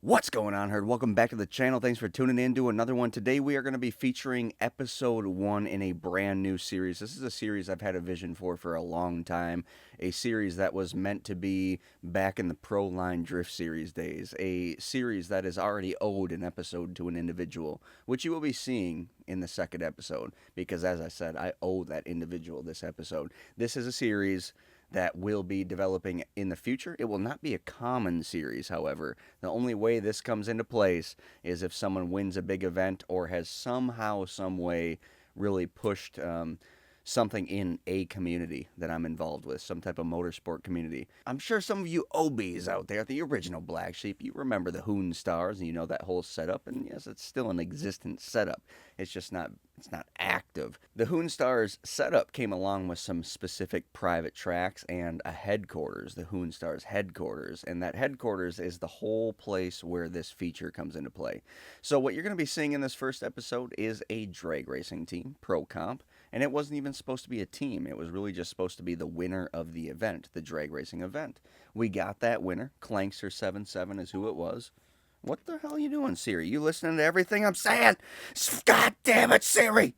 What's going on, Herd? Welcome back to the channel. Thanks for tuning in to another one. Today we are going to be featuring episode 1 in a brand new series. This is a series I've had a vision for a long time. A series that was meant to be back in the Pro Line Drift series days. A series that is already owed an episode to an individual, which you will be seeing in the second episode. Because as I said, I owe that individual this episode. This is a series that will be developing in the future. It will not be a common series, however. The only way this comes into place is if someone wins a big event or has somehow, some way really pushed something in a community that I'm involved with, some type of motorsport community. I'm sure some of you OBs out there, the original Black Sheep, you remember the Hoon Stars and you know that whole setup, and yes, it's still an existent setup. It's just not active. The Hoon Stars setup came along with some specific private tracks and a headquarters, the Hoon Stars headquarters, and that headquarters is the whole place where this feature comes into play. So what you're going to be seeing in this first episode is a drag racing team, Pro Comp. And it wasn't even supposed to be a team. It was really just supposed to be the winner of the event, the drag racing event. We got that winner. Clankster77 is who it was. What the hell are you doing, Siri? You listening to everything I'm saying? God damn it, Siri!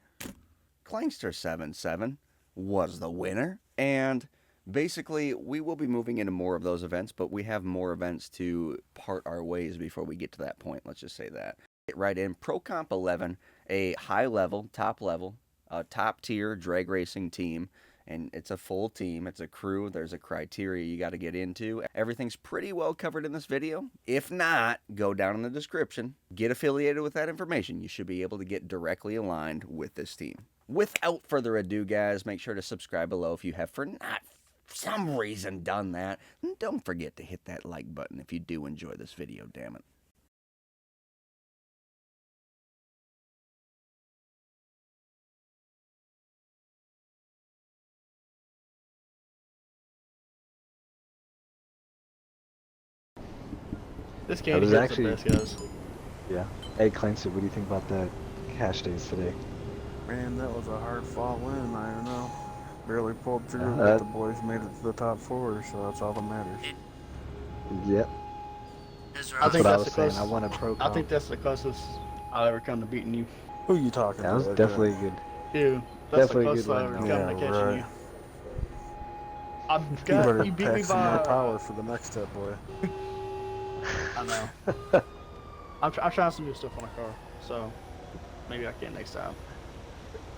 Clankster77 was the winner. And basically, we will be moving into more of those events, but we have more events to part our ways before we get to that point. Let's just say that. Get right in. Pro Comp 11, a high level, top tier drag racing team, and it's a full team. It's a crew. There's a criteria you got to get into. Everything's pretty well covered in this video. If not, go down in the description, get affiliated with that information. You should be able to get directly aligned with this team. Without further ado, guys, make sure to subscribe below if you have for some reason done that. And don't forget to hit that like button if you do enjoy this video, damn it. This game is actually the best, guys. Yeah. Hey, Clancy, what do you think about the cash days today? Man, that was a hard-fought win. I don't know. Barely pulled through, but the boys made it to the top 4, so that's all that matters. Yep. I think that's the closest. I won a pro comp. I think that's the closest I'll ever come to beating you. Who you talking to? That was definitely good. You. That's Definitely the closest I'll ever come to catching right. you. You You beat pack me some by. more power for the next step, boy. I know. I'm trying some new stuff on the car, so maybe I can next time.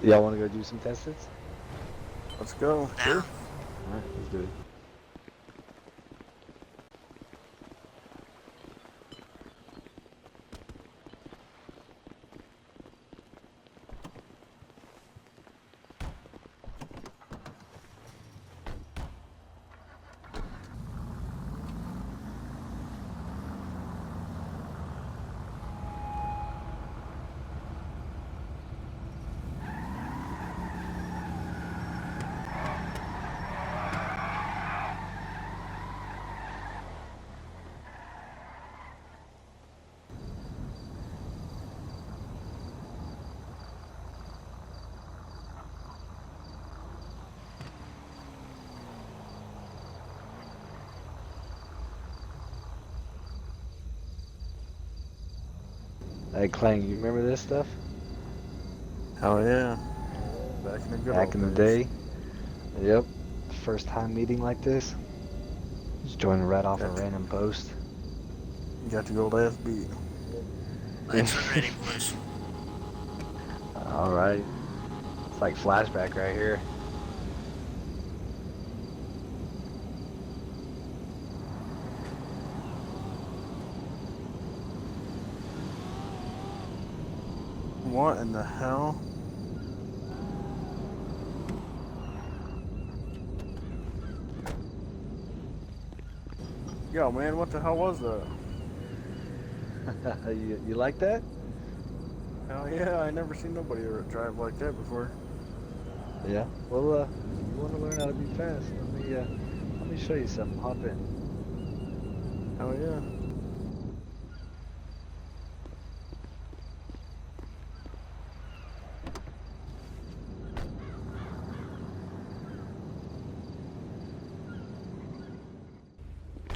Y'all want to go do some tests? Let's go. Alright, Sure. let's do it. Hey, Clang, you remember this stuff? Hell yeah. Back in the good Back old in the days. day? Yep. First time meeting like this? Just joining right off a random post. You got the old ass beat. Thanks for rating, boys. Alright. It's like flashback right here. What in the hell? Yo, man, what the hell was that? you like that? Hell yeah, I never seen nobody drive like that before. Yeah. Well, you want to learn how to be fast? Let me show you something. Hop in. Hell yeah.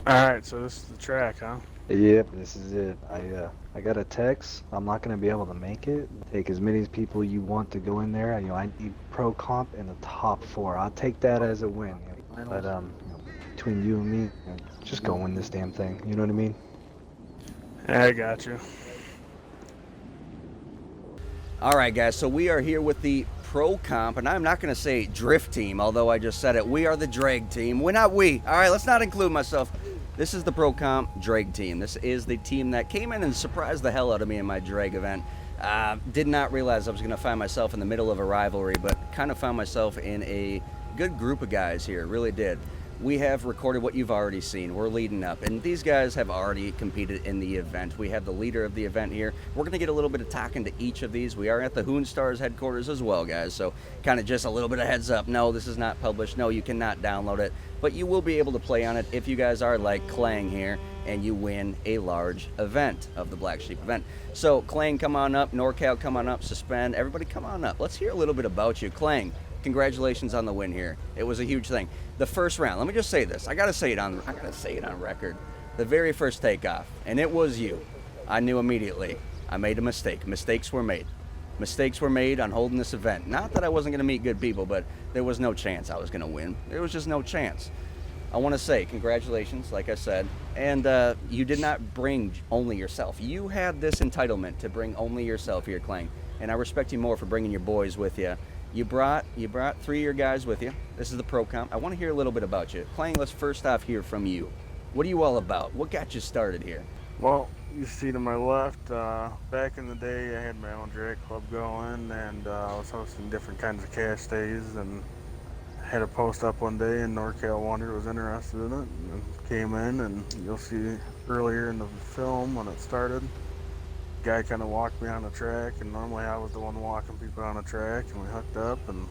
Alright, so this is the track, huh? Yep, this is it. I got a text. I'm not gonna be able to make it. Take as many people you want to go in there. I need pro comp in the top 4. I'll take that as a win. But between you and me, just go win this damn thing. You know what I mean? Yeah, I got you. All right, guys, so we are here with the Pro Comp, and I'm not going to say Drift Team, although I just said it. We are the Drag Team. We're not we. All right, let's not include myself. This is the Pro Comp Drag Team. This is the team that came in and surprised the hell out of me in my drag event. Did not realize I was going to find myself in the middle of a rivalry, but kind of found myself in a good group of guys here. Really did. We have recorded what you've already seen. We're leading up, and these guys have already competed in the event. We have the leader of the event here. We're going to get a little bit of talking to each of these. We are at the Hoonstars headquarters as well, guys, so kind of just a little bit of heads up. No, this is not published. No, you cannot download it, but you will be able to play on it if you guys are like Clang here and you win a large event of the Black Sheep event. So, Clang, come on up. NorCal, come on up. Suspend. Everybody, come on up. Let's hear a little bit about you. Clang, congratulations on the win here. It was a huge thing. The first round, let me just say this. I gotta say it on record. The very first takeoff, and it was you. I knew immediately. I made a mistake. Mistakes were made. Mistakes were made on holding this event. Not that I wasn't gonna meet good people, but there was no chance I was gonna win. There was just no chance. I want to say congratulations, like I said, and you did not bring only yourself. You had this entitlement to bring only yourself here, Clang, and I respect you more for bringing your boys with you. You brought 3 of your guys with you. This is the Pro Comp. I want to hear a little bit about you. Clang, let's first off hear from you. What are you all about? What got you started here? Well, you see to my left, back in the day I had my own drag club going, and I was hosting different kinds of cash days, and had a post up one day, and NorCal Wonder was interested in it and came in, and you'll see earlier in the film when it started, guy kind of walked me on the track, and normally I was the one walking people on the track, and we hooked up, and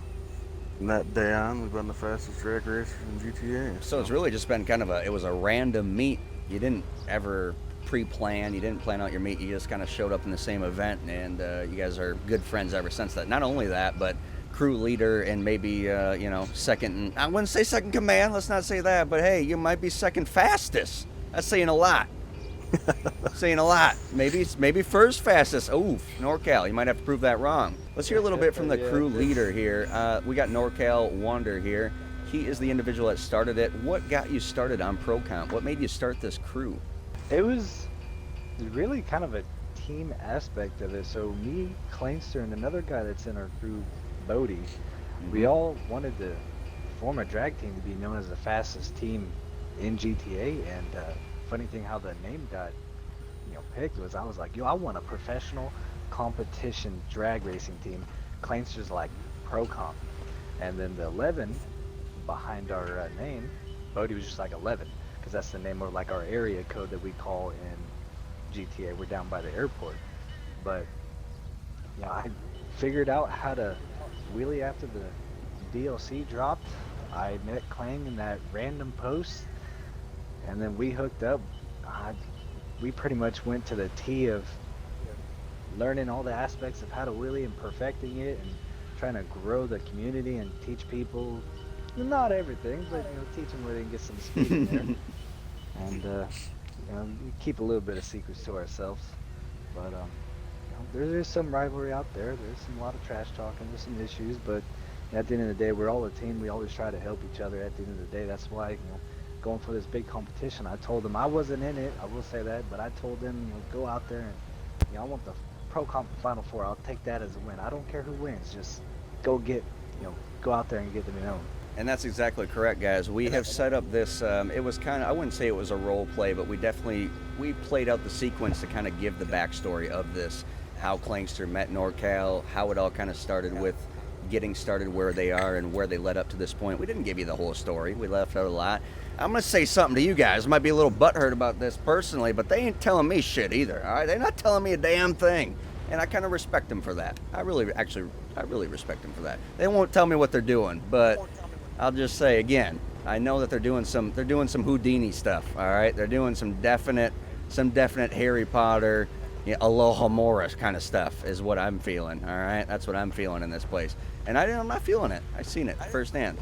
from that day on we've been the fastest drag racers in GTA. So it's really just been kind of it was a random meet. You didn't ever pre-plan, you didn't plan out your meet, you just kind of showed up in the same event, and you guys are good friends ever since that. Not only that, but crew leader and maybe second, I wouldn't say second command, let's not say that, but hey, you might be second fastest. That's saying a lot. Saying a lot. Maybe first fastest. Oof, NorCal, you might have to prove that wrong. Let's hear a little bit from the crew leader here. We got NorCal Wander here. He is the individual that started it. What got you started on Pro Comp? What made you start this crew? It was really kind of a team aspect of it. So me, Clangster, and another guy that's in our crew, Bodie, we all wanted to form a drag team to be known as the fastest team in GTA, and funny thing how the name got picked was I was like, I want a professional competition drag racing team. Clangster's like Pro Comp, and then the 11 behind our name, Bodie was just like 11, because that's the name of like our area code that we call in GTA. We're down by the airport, but I figured out how to wheelie after the DLC dropped. I met Clang in that random post, and then we hooked up. We pretty much went to the T of learning all the aspects of how to wheelie and perfecting it, and trying to grow the community and teach people, not everything, but teach them where they can get some speed in there. And we keep a little bit of secrets to ourselves, but there's some rivalry out there. There's a lot of trash talking. There's some issues, but at the end of the day, we're all a team. We always try to help each other. At the end of the day, that's why going for this big competition, I told them I wasn't in it. I will say that, but I told them go out there and I want the Pro Comp Final Four. I'll take that as a win. I don't care who wins. Just go out there and get them known. And that's exactly correct, guys. We have set up this, it was kind of, I wouldn't say it was a role play, but we played out the sequence to kind of give the backstory of this, how Clangster met NorCal, how it all kind of started with getting started where they are and where they led up to this point. We didn't give you the whole story. We left out a lot. I'm going to say something to you guys. I might be a little butthurt about this personally, but they ain't telling me shit either, all right? They're not telling me a damn thing. And I kind of respect them for that. I really respect them for that. They won't tell me what they're doing, but I'll just say again, I know that they're doing some Houdini stuff, all right? They're doing some definite Harry Potter, Aloha Mora kind of stuff is what I'm feeling, all right? That's what I'm feeling in this place. And I'm not feeling it. I've seen it firsthand.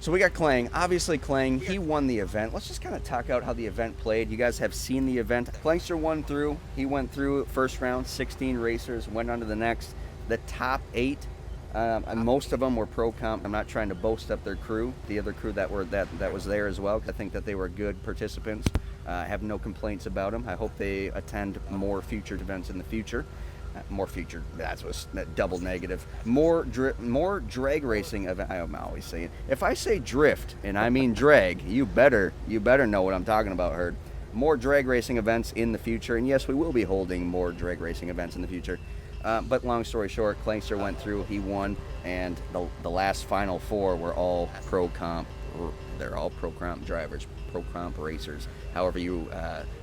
So we got Clang. Obviously, Clang, he won the event. Let's just kind of talk out how the event played. You guys have seen the event. Clangster won through. He went through first round, 16 racers, went on to the next. The top 8, and most of them were pro comp. I'm not trying to boast up their crew, the other crew that was there as well. I think that they were good participants. I have no complaints about them. I hope they attend more future events in the future. More future, that's what's double negative. More drag racing event. I'm always saying, if I say drift and I mean drag, you better know what I'm talking about, Herd. More drag racing events in the future, and yes, we will be holding more drag racing events in the future. But long story short, Clangster went through, he won, and the last final 4 were all pro comp. They're all pro comp drivers, pro comp racers, however you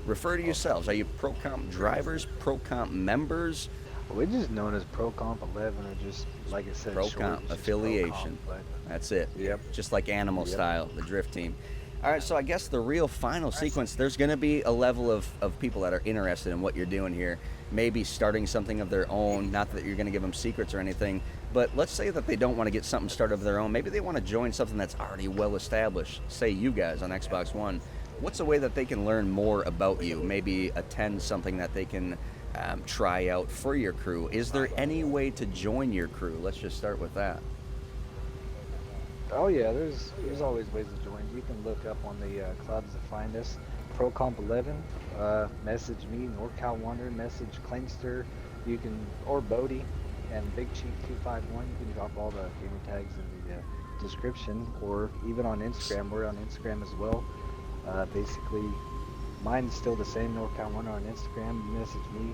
refer to yourselves. Are you pro comp drivers, pro comp members? We're just known as Pro Comp 11, or just, like I said, Pro short, comp it's just affiliation. Pro Comp, but That's it. Yep. Just like Animal Yep. Style, the drift team. All right, so I guess the real final sequence, there's going to be a level of people that are interested in what you're doing here, maybe starting something of their own. Not that you're going to give them secrets or anything, but let's say that they don't want to get something started of their own. Maybe they want to join something that's already well established, say you guys on Xbox One. What's a way that they can learn more about you? Maybe attend something that they can try out for your crew. Is there any way to join your crew? Let's just start with that. oh yeah, there's always ways to join. You can look up on the clubs to find us. Pro Comp 11, message me, NorCal Wonder, message Clangster, you can, or Bodie, and Big Chief 251. You can drop all the gamer tags in the description, or even on Instagram. We're on Instagram as well. Basically, mine's still the same, NorCal Wonder on Instagram. You message me.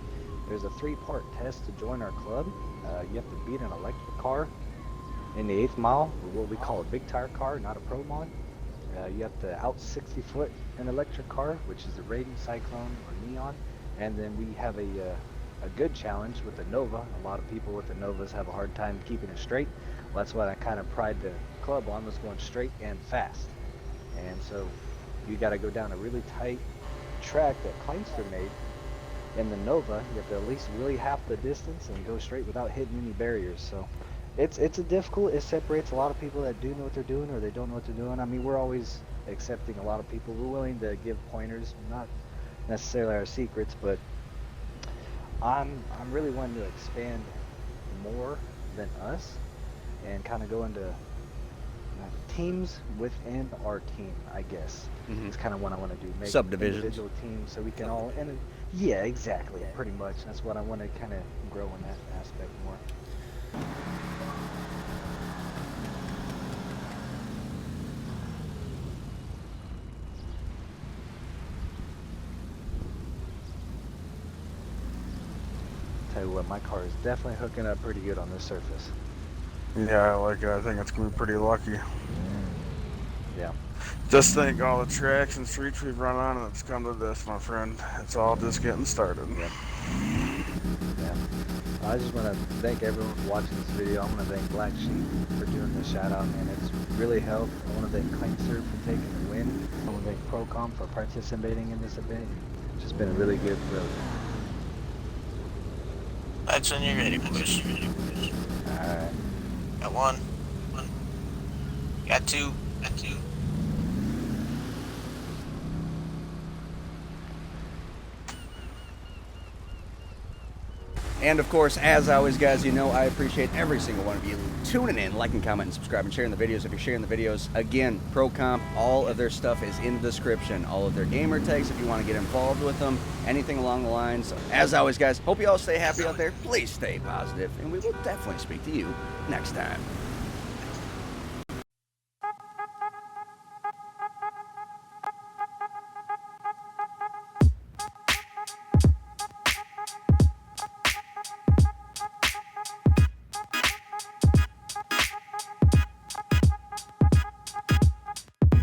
There's a 3-part test to join our club. You have to beat an electric car in the 8th mile, or what we call a big tire car, not a pro mod. You have to out 60 foot an electric car, which is a Rating, Cyclone, or Neon. And then we have a good challenge with the Nova. A lot of people with the Novas have a hard time keeping it straight. Well, that's what I kind of pride the club on, was going straight and fast. And so you got to go down a really tight track that Clangster made. In the Nova, you have to at least really half the distance and go straight without hitting any barriers. So it's a difficult. It separates a lot of people that do know what they're doing or they don't know what they're doing. I mean, we're always accepting a lot of people. We're willing to give pointers, not necessarily our secrets, but I'm really wanting to expand more than us and kind of go into teams within our team, I guess. It's kind of what I want to do. Make Subdivisions. individual teams so we can all, and yeah, exactly, pretty much. That's what I want to kind of grow in that aspect more. Tell you what, my car is definitely hooking up pretty good on this surface. Yeah, like I think it's gonna be pretty lucky. Yeah. Just think all the tracks and streets we've run on, and it's come to this, my friend. It's all just getting started. Yeah. I just want to thank everyone for watching this video. I want to thank Black Sheep for doing the shout out, man. It's really helped. I want to thank Clangster for taking the win. I want to thank ProCom for participating in this event. It's just been a really good road. That's when you're ready, boys. Alright. Got one. Got two. And of course, as always, guys, you know I appreciate every single one of you tuning in, liking, commenting, subscribing, sharing the videos. If you're sharing the videos, again, ProComp, all of their stuff is in the description. All of their gamer tags, if you want to get involved with them, anything along the lines. As always, guys, hope you all stay happy out there. Please stay positive, and we will definitely speak to you next time.